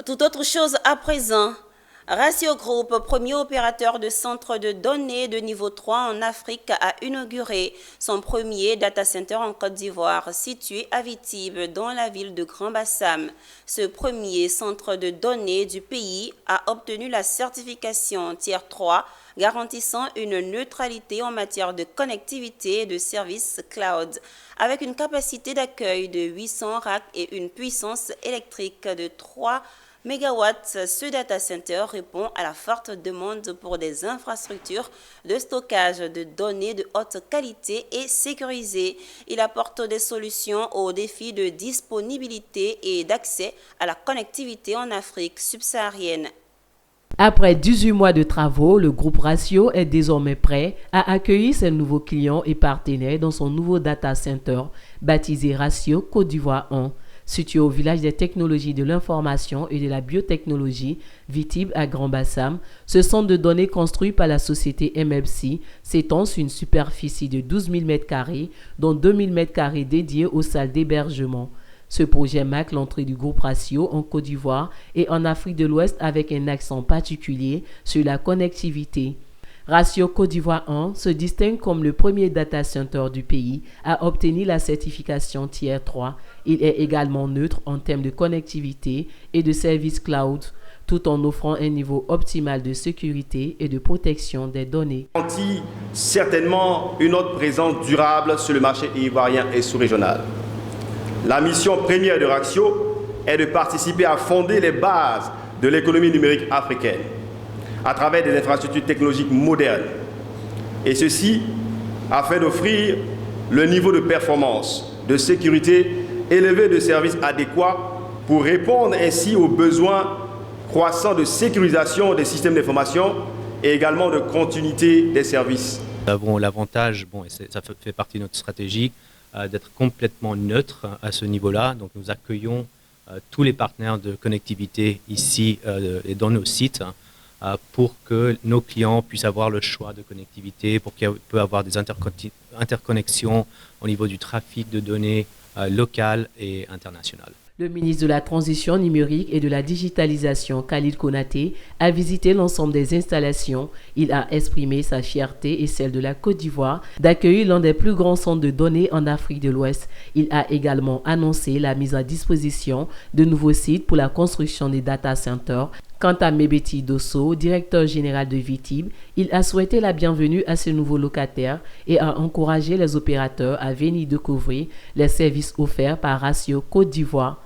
Tout autre chose à présent. Ratio Group, premier opérateur de centre de données de niveau 3 en Afrique, a inauguré son premier data center en Côte d'Ivoire, situé à Vitibe, dans la ville de Grand-Bassam. Ce premier centre de données du pays a obtenu la certification Tier 3, garantissant une neutralité en matière de connectivité et de services cloud. Avec une capacité d'accueil de 800 racks et une puissance électrique de 3 mégawatts, ce data center répond à la forte demande pour des infrastructures de stockage de données de haute qualité et sécurisées. Il apporte des solutions aux défis de disponibilité et d'accès à la connectivité en Afrique subsaharienne. Après 18 mois de travaux, le groupe Ratio est désormais prêt à accueillir ses nouveaux clients et partenaires dans son nouveau data center baptisé Ratio Côte d'Ivoire 1. Situé au village des technologies de l'information et de la biotechnologie, Vitibe à Grand-Bassam, ce centre de données construit par la société MLC s'étend sur une superficie de 12 000 m², dont 2 000 m² dédiés aux salles d'hébergement. Ce projet marque l'entrée du groupe Ratio en Côte d'Ivoire et en Afrique de l'Ouest avec un accent particulier sur la connectivité. Ratio Côte d'Ivoire 1 se distingue comme le premier data center du pays à obtenir la certification Tier 3. Il est également neutre en termes de connectivité et de services cloud, tout en offrant un niveau optimal de sécurité et de protection des données. Certainement une autre présence durable sur le marché ivoirien et sous-régional. La mission première de Ratio est de participer à fonder les bases de l'économie numérique africaine à travers des infrastructures technologiques modernes. Et ceci afin d'offrir le niveau de performance, de sécurité élevé de services adéquats pour répondre ainsi aux besoins croissants de sécurisation des systèmes d'information et également de continuité des services. Nous avons l'avantage, et ça fait partie de notre stratégie, d'être complètement neutre à ce niveau-là. Donc nous accueillons tous les partenaires de connectivité ici et dans nos sites pour que nos clients puissent avoir le choix de connectivité, pour qu'il puisse avoir des interconnexions au niveau du trafic de données local et international. Le ministre de la Transition numérique et de la digitalisation, Khalid Konaté, a visité l'ensemble des installations. Il a exprimé sa fierté et celle de la Côte d'Ivoire d'accueillir l'un des plus grands centres de données en Afrique de l'Ouest. Il a également annoncé la mise à disposition de nouveaux sites pour la construction des data centers. Quant à Mebeti Dosso, directeur général de Vitibe, il a souhaité la bienvenue à ce nouveau locataire et a encouragé les opérateurs à venir découvrir les services offerts par Ratio Côte d'Ivoire.